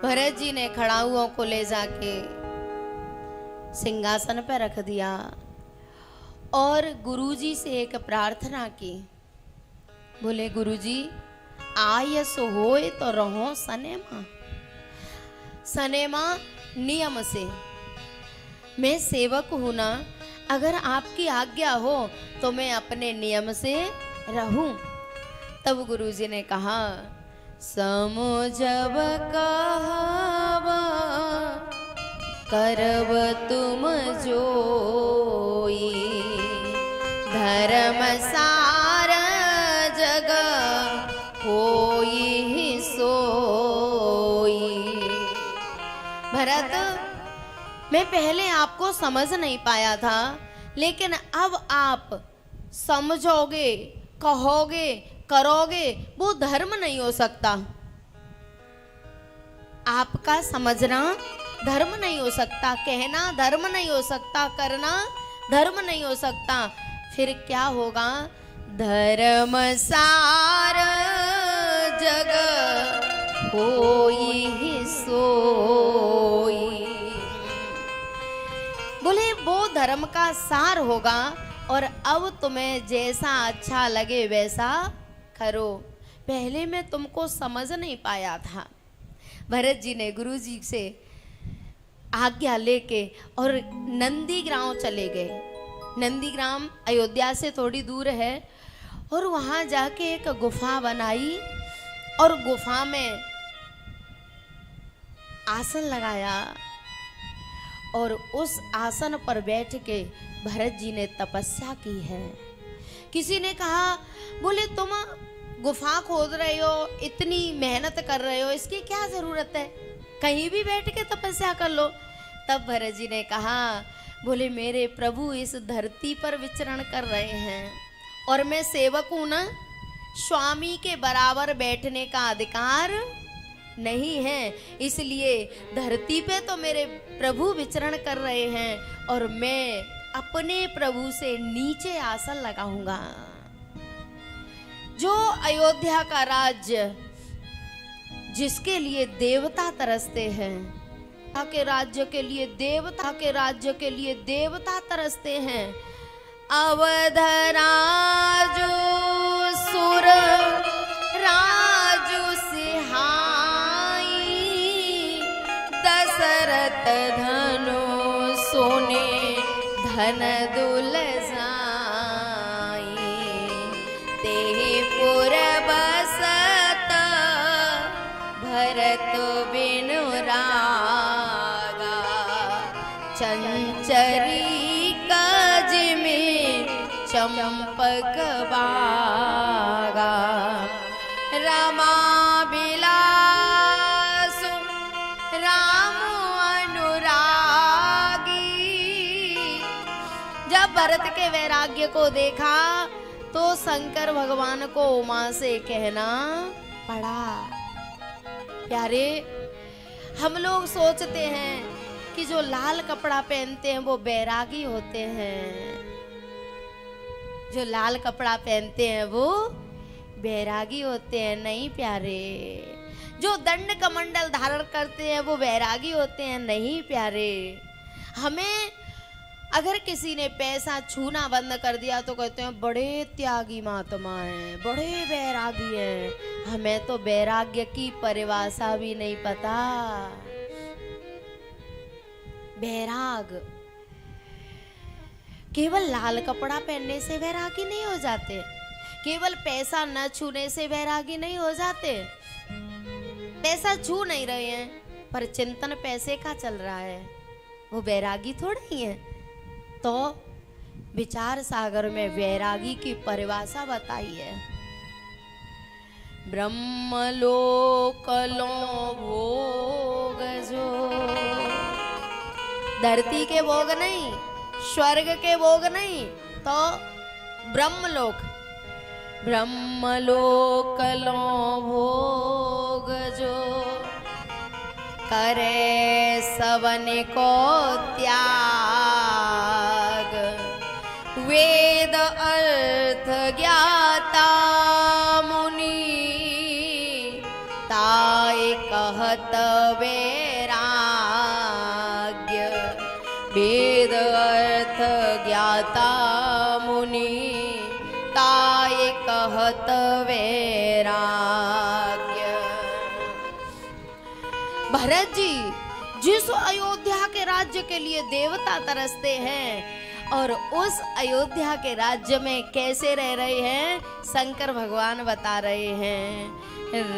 भरत जी ने खड़ाउओं को ले जाके सिंहासन पर रख दिया और गुरुजी से एक प्रार्थना की। बोले गुरुजी आयस होए तो रहो सनेमा, सनेमा नियम से। मैं सेवक हूं ना, अगर आपकी आज्ञा हो तो मैं अपने नियम से रहूं। तब गुरुजी ने कहा समझब कहवा करब तुम जोई, धर्म सार जग होई सोई। भरत, मैं पहले आपको समझ नहीं पाया था, लेकिन अब आप समझोगे, कहोगे, करोगे, वो धर्म नहीं हो सकता। आपका समझना धर्म नहीं हो सकता, कहना धर्म नहीं हो सकता, करना धर्म नहीं हो सकता। फिर क्या होगा? धर्म सार जग होई सोई। बोले वो धर्म का सार होगा और अब तुम्हें जैसा अच्छा लगे वैसा करो। पहले मैं तुमको समझ नहीं पाया था। भरत जी ने गुरु जी से आज्ञा लेके और नंदीग्राम चले गए। नंदीग्राम अयोध्या से थोड़ी दूर है और वहां जाके एक गुफा बनाई और गुफा में आसन लगाया और उस आसन पर बैठ के भरत जी ने तपस्या की है। किसी ने कहा बोले तुम गुफा खोद रहे हो, इतनी मेहनत कर रहे हो, इसकी क्या जरूरत है, कहीं भी बैठ के तपस्या कर लो। तब भरत जी ने कहा बोले मेरे प्रभु इस धरती पर विचरण कर रहे हैं और मैं सेवक हूं ना, स्वामी के बराबर बैठने का अधिकार नहीं है, इसलिए धरती पे तो मेरे प्रभु विचरण कर रहे हैं और मैं अपने प्रभु से नीचे आसन लगाऊंगा। जो अयोध्या का राज्य जिसके लिए देवता तरसते हैं, के राज्य के लिए देवता, के राज्य के लिए देवता तरसते हैं। अवध राजू सुर राजू सिहाई, दशरथ धनु सोने धन दुल जाई, ते पुर बसत भरत बिनु रागा, चंचरी काज में चंपक बागा, रमा बिलासु राम अनुरागी। जब भरत के वैराग्य को देखा तो शंकर भगवान को उमा से कहना पड़ा। प्यारे, हम लोग सोचते हैं कि जो लाल कपड़ा पहनते हैं वो बैरागी होते हैं, जो लाल कपड़ा पहनते हैं वो बैरागी होते हैं। नहीं प्यारे, जो दंड कमंडल धारण करते हैं वो बैरागी होते हैं। नहीं प्यारे, हमें अगर किसी ने पैसा छूना बंद कर दिया तो कहते हैं बड़े त्यागी महात्मा हैं, बड़े बैरागी हैं। हमें तो बैराग्य की परिभाषा भी नहीं पता। बैराग केवल लाल कपड़ा पहनने से बैरागी नहीं हो जाते, केवल पैसा न छूने से बैरागी नहीं हो जाते। पैसा छू नहीं रहे हैं पर चिंतन पैसे का चल रहा है, वो बैरागी थोड़ा ही है। तो विचार सागर में वैरागी की परिभाषा बताई है। ब्रह्मलोक लो भोग जो, धरती के भोग नहीं, स्वर्ग के भोग नहीं, तो ब्रह्मलोक, ब्रह्मलोक लो भोग जो, करे सवन को त्याग, वेद अर्थ ज्ञाता मुनि ताय कहत वैराग्य, वेद अर्थ ज्ञाता मुनि ताय कहत वैराग्य। भरत जी जिस अयोध्या के राज्य के लिए देवता तरसते हैं और उस अयोध्या के राज्य में कैसे रह रहे हैं, शंकर भगवान बता रहे हैं।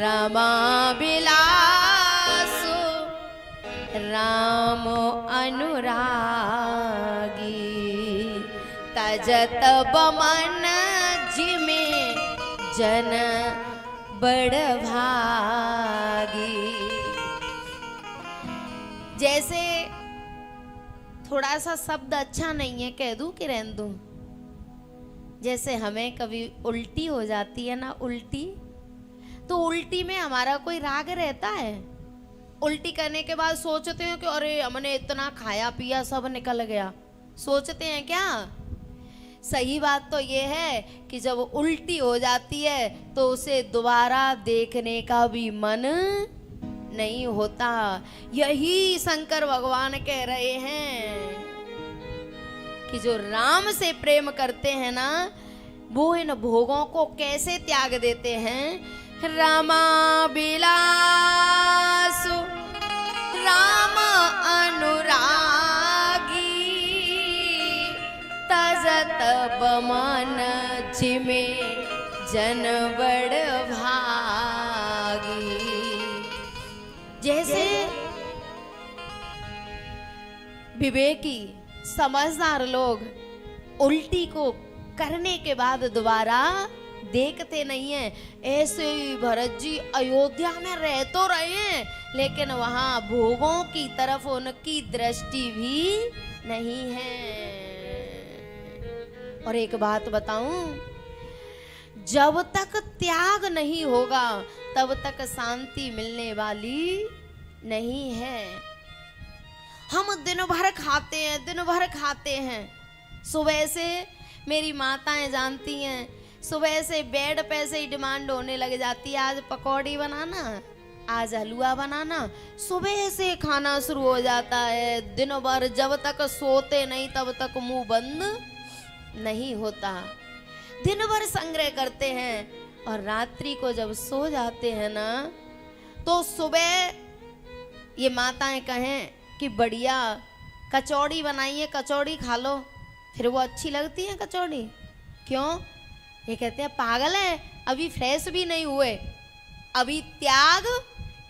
रमाबिलासु राम अनुरागी, तजत बमन जिमे जन बड़ भागी। जैसे थोड़ा सा शब्द अच्छा नहीं है कह दूं कि रहने दूं। जैसे हमें कभी उल्टी हो जाती है ना, उल्टी, तो उल्टी में हमारा कोई राग रहता है? उल्टी करने के बाद सोचते हैं कि अरे हमने इतना खाया पिया सब निकल गया, सोचते हैं क्या? सही बात तो ये है कि जब उल्टी हो जाती है तो उसे दोबारा देखने का भी मन नहीं होता। यही शंकर भगवान कह रहे हैं कि जो राम से प्रेम करते हैं ना, वो इन भोगों को कैसे त्याग देते हैं। रामा बिलासु राम अनुरागी, तजत बमन जिमे जन बड़ भागी। जैसे विवेकी समझदार लोग उल्टी को करने के बाद दोबारा देखते नहीं है, ऐसे ही भरत जी अयोध्या में रह तो रहे हैं लेकिन वहां भोगों की तरफ उनकी दृष्टि भी नहीं है। और एक बात बताऊं, जब तक त्याग नहीं होगा तब तक शांति मिलने वाली नहीं है। हम दिन भर खाते हैं, दिन भर खाते हैं। सुबह से मेरी माताएं जानती हैं, सुबह से बेड पे से ही डिमांड होने लग जाती है, आज पकौड़ी बनाना, आज हलवा बनाना। सुबह से खाना शुरू हो जाता है। दिन भर जब तक सोते नहीं तब तक मुंह बंद नहीं होता। दिन भर संग्रह करते हैं और रात्रि को जब सो जाते हैं ना, तो सुबह ये माताएं कहें कि बढ़िया कचौड़ी बनाई है, कचौड़ी खा लो, फिर वो अच्छी लगती है कचौड़ी। क्यों? ये कहते हैं पागल है, अभी फ्रेश भी नहीं हुए, अभी त्याग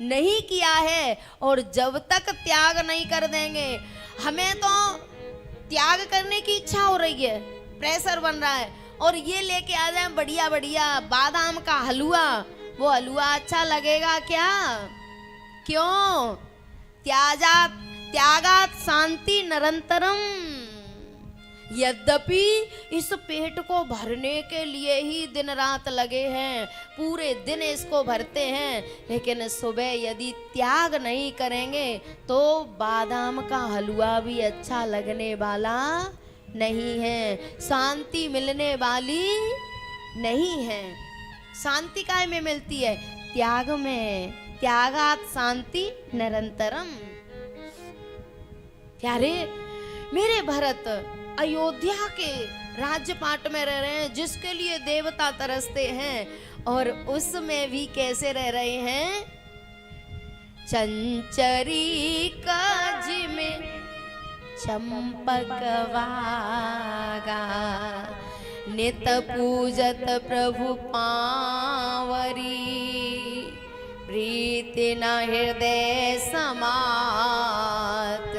नहीं किया है। और जब तक त्याग नहीं कर देंगे, हमें तो त्याग करने की इच्छा हो रही है, प्रेशर बन रहा है, और ये लेके आ जाए बढ़िया बढ़िया बादाम का हलवा, वो हलवा अच्छा लगेगा क्या? क्यों? त्यागात शांति निरंतरम। यद्यपि इस पेट को भरने के लिए ही दिन रात लगे हैं, पूरे दिन इसको भरते हैं, लेकिन सुबह यदि त्याग नहीं करेंगे तो बादाम का हलवा भी अच्छा लगने वाला नहीं है, शांति मिलने वाली नहीं है। शांति काय में मिलती है? त्याग में। त्यागात शांति निरंतरम। प्यारे मेरे भरत अयोध्या के राज्यपाट में रह रहे हैं, जिसके लिए देवता तरसते हैं, और उसमें भी कैसे रह रहे हैं? चंचरी काज में चंपक वागा, नित पूजत प्रभु पावरी, प्रीति न हृदय समात,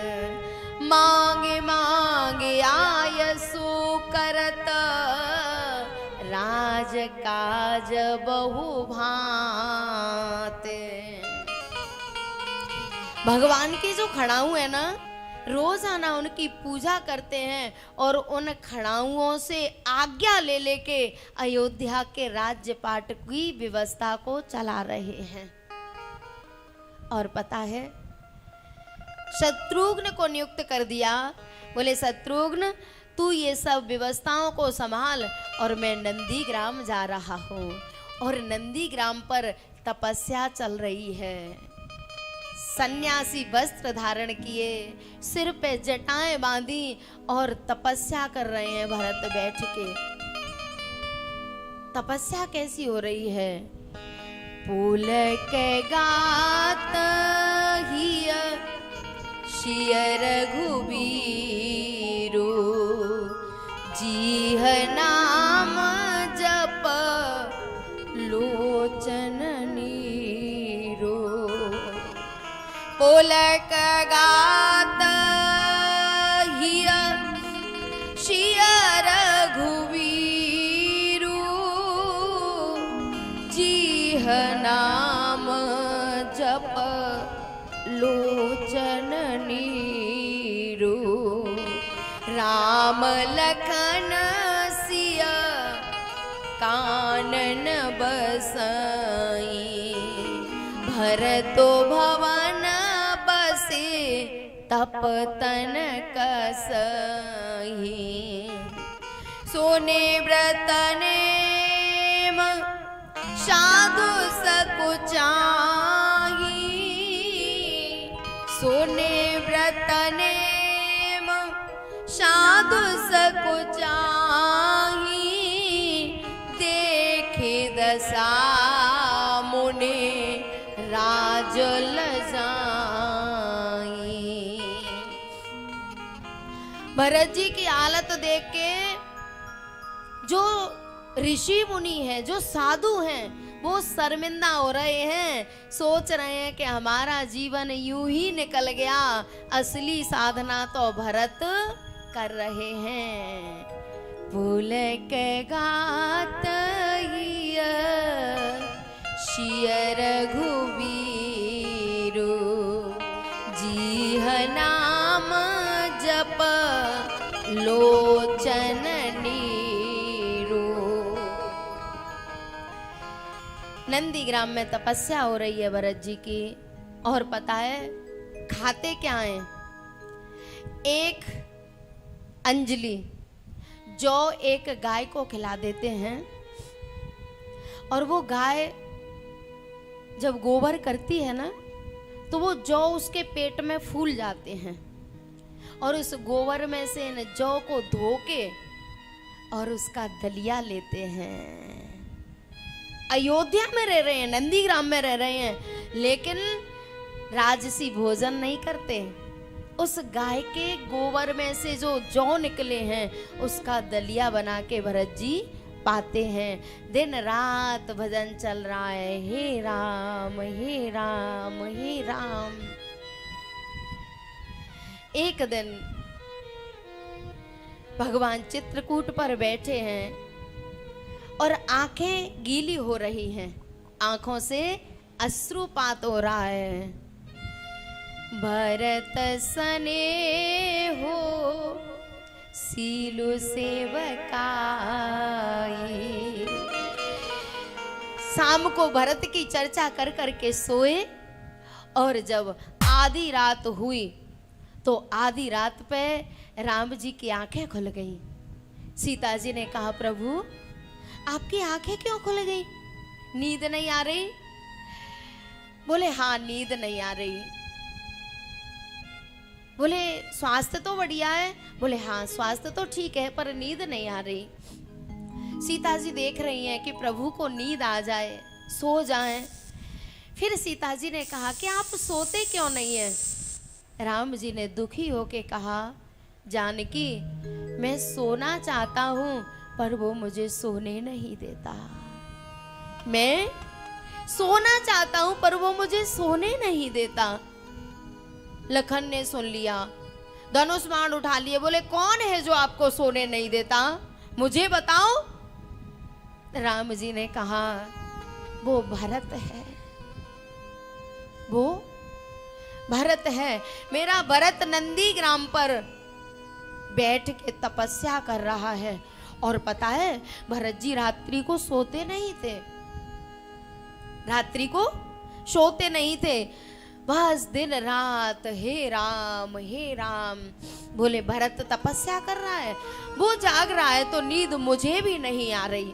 मांगे मांगे आयसु करत, राज काज बहु भांत। भगवान की जो खड़ाऊ है ना, रोजाना उनकी पूजा करते हैं और उन खड़ाऊओं से आज्ञा ले लेके अयोध्या के राज्यपाट की व्यवस्था को चला रहे हैं। और पता है, शत्रुघ्न को नियुक्त कर दिया, बोले शत्रुघ्न तू ये सब व्यवस्थाओं को संभाल, और मैं नंदीग्राम जा रहा हूँ। और नंदीग्राम पर तपस्या चल रही है। सन्यासी वस्त्र धारण किए, सिर पे जटाएं बांधी और तपस्या कर रहे हैं भरत बैठ के। तपस्या कैसी हो रही है? पुलक गात हिय शिय रघुबीरु, जीह नाम जप लोचन नीरो। पुलक गात हिय शिय रघुबीरु, जीह नाम जप लोचन नीरो। राम लखन सिय कानन बसाई, भरतो भवन बसे तपतन कसही। सोने व्रत नेम साधु सकुचाही, सोने व्रत नेम साधु सकुचाही। देखे दशा मुने राज लजाई। भरत जी की हालत देख के जो ऋषि मुनि हैं, जो साधु हैं, वो शर्मिंदा हो रहे हैं। सोच रहे हैं कि हमारा जीवन यूं ही निकल गया, असली साधना तो भरत कर रहे हैं। पुलक गात हिय शिय रघुबीरु, जीह नाम जप लोचन नीरो। नंदीग्राम में तपस्या हो रही है भरत जी की, और पता है खाते क्या हैं? एक अंजलि जो एक गाय को खिला देते हैं, और वो गाय जब गोबर करती है ना, तो वो जौ उसके पेट में फूल जाते हैं, और उस गोबर में से इन जौ को धो के और उसका दलिया लेते हैं। अयोध्या में रह रहे हैं, नंदीग्राम में रह रहे हैं, लेकिन राजसी भोजन नहीं करते। उस गाय के गोबर में से जो जौ निकले हैं, उसका दलिया बना के भरत जी पाते हैं। दिन रात भजन चल रहा है, हे राम हे राम हे राम। एक दिन भगवान चित्रकूट पर बैठे हैं और आंखें गीली हो रही हैं, आंखों से अश्रुपात हो रहा है। भरत सने हो सीलु सेवकाई। शाम को भरत की चर्चा कर करके सोए, और जब आधी रात हुई तो आधी रात पे राम जी की आंखें खुल गई। सीता जी ने कहा, प्रभु आपकी आंखें क्यों खुल गई? नींद नहीं आ रही? बोले हाँ, नींद नहीं आ रही। बोले स्वास्थ्य तो बढ़िया है? बोले हाँ, स्वास्थ्य तो ठीक है, पर नींद नहीं आ रही। सीता जी देख रही हैं कि प्रभु को नींद आ जाए, सो जाएं। फिर सीता जी ने कहा कि आप सोते क्यों नहीं हैं? राम जी ने दुखी होके कहा, जानकी मैं सोना चाहता हूं, पर वो मुझे सोने नहीं देता। मैं सोना चाहता हूं, पर वो मुझे सोने नहीं देता। लखन ने सुन लिया, धनुष बाण उठा लिए, बोले कौन है जो आपको सोने नहीं देता, मुझे बताओ। राम जी ने कहा, वो भरत है, वो भरत है। मेरा भरत नंदीग्राम पर बैठ के तपस्या कर रहा है। और पता है भरत जी रात्रि को सोते नहीं थे, रात्रि को सोते नहीं थे, बस दिन रात हे राम। बोले भरत तपस्या कर रहा है, वो जाग रहा है, तो नींद मुझे भी नहीं आ रही।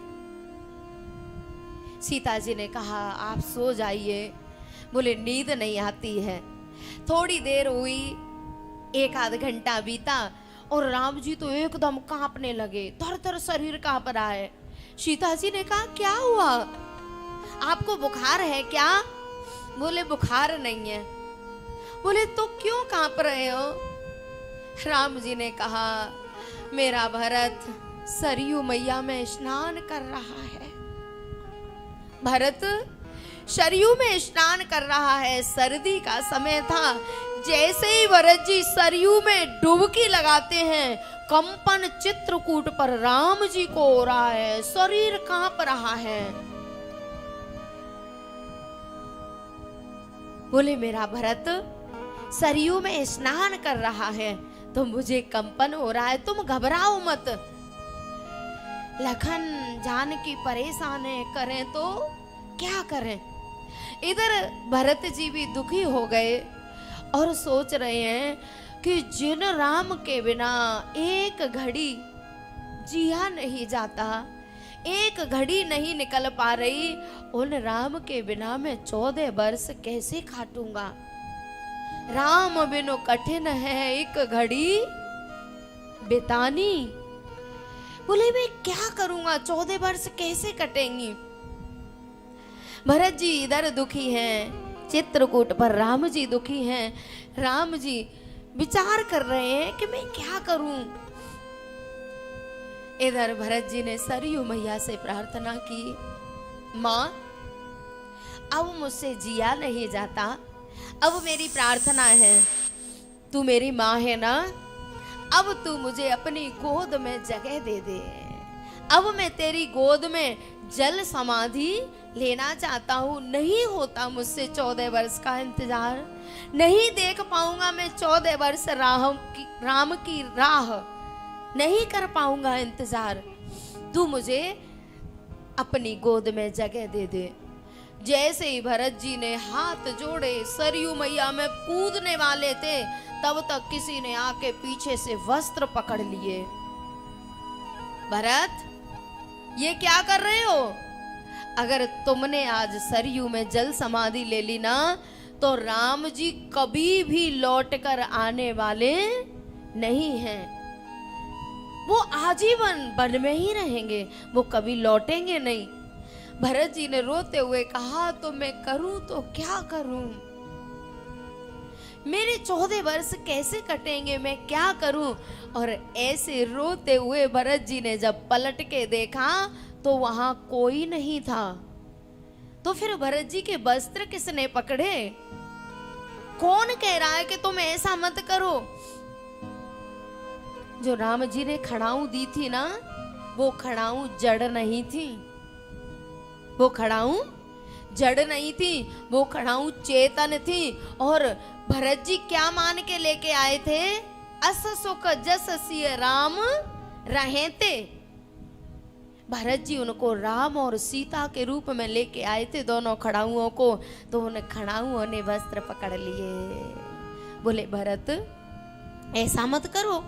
सीता जी ने कहा, आप सो जाइए। बोले नींद नहीं आती है, थोड़ी देर हुई, एक आध घंटा बीता और राम जी तो एकदम कांपने लगे, थर थर शरीर कांप रहा है। सीता जी ने कहा क्या हुआ, आपको बुखार है क्या? बोले बुखार नहीं है। बोले तो क्यों कांप रहे हो? राम जी ने कहा मेरा भरत सरयू मैया में स्नान कर रहा है। भरत सरयू में स्नान कर रहा है, सर्दी का समय था। जैसे ही भरत जी सरयू में डुबकी लगाते हैं, कंपन चित्रकूट पर राम जी को हो रहा है, शरीर कांप रहा है। बोले मेरा भरत सरयू में स्नान कर रहा है तो मुझे कंपन हो रहा है, तुम घबराओ मत। लखन जानकी परेशान है, करें तो क्या करें। इधर भरत जी भी दुखी हो गए और सोच रहे हैं कि जिन राम के बिना एक घड़ी जिया नहीं जाता, एक घड़ी नहीं निकल पा रही, उन राम के बिना मैं 14 वर्ष कैसे काटूंगा। राम बिनु कठिन है एक घड़ी बितानी। बोले मैं क्या करूंगा, 14 वर्ष कैसे कटेंगी। भरत जी इधर दुखी हैं, चित्रकूट पर राम जी दुखी हैं। राम जी विचार कर रहे हैं कि मैं क्या करूं। इधर भरत जी ने सरयू मैया से प्रार्थना की, माँ अब मुझसे जिया नहीं जाता, अब मेरी प्रार्थना है, तू मेरी माँ है ना, अब तू मुझे अपनी गोद में जगह दे दे। अब मैं तेरी गोद में जल समाधि लेना चाहता हूँ। नहीं होता मुझसे 14 वर्ष का इंतजार, नहीं देख पाऊंगा मैं 14 वर्ष राम की राह नहीं कर पाऊंगा इंतजार। तू मुझे अपनी गोद में जगह दे दे। जैसे ही भरत जी ने हाथ जोड़े सरयू मैया में कूदने वाले थे, तब तक किसी ने आके पीछे से वस्त्र पकड़ लिए। भरत ये क्या कर रहे हो? अगर तुमने आज सरयू में जल समाधि ले ली ना, तो राम जी कभी भी लौट कर आने वाले नहीं हैं। वो आजीवन वन में ही रहेंगे, वो कभी लौटेंगे नहीं। भरत जी ने रोते हुए कहा तो मैं करूं तो क्या करूं, मेरे 14 वर्ष कैसे कटेंगे, मैं क्या करूं। और ऐसे रोते हुए भरत जी ने जब पलट के देखा तो वहां कोई नहीं था। तो फिर भरत जी के वस्त्र किसने पकड़े? कौन कह रहा है कि तुम ऐसा मत करो? जो राम जी ने खड़ाऊ दी थी ना, वो खड़ाऊ जड़ नहीं थी, वो खड़ाऊ जड़ नहीं थी, वो खड़ाऊ चेतन थी। और भरत जी क्या मान के लेके आए थे? अस सुख जस सिय राम रहेते। भरत जी उनको राम और सीता के रूप में लेके आए थे, दोनों खड़ाऊओं को। तो उन खड़ाऊओं ने वस्त्र पकड़ लिए। बोले भरत ऐसा मत करो,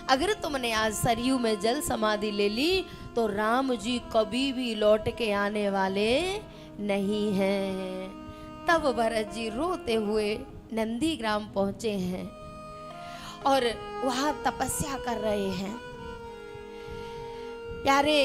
अगर तुमने आज सरयू में जल समाधि ले ली तो राम जी कभी भी लौट के आने वाले नहीं हैं। तब भरत जी रोते हुए नंदीग्राम पहुंचे हैं और वहां तपस्या कर रहे हैं। प्यारे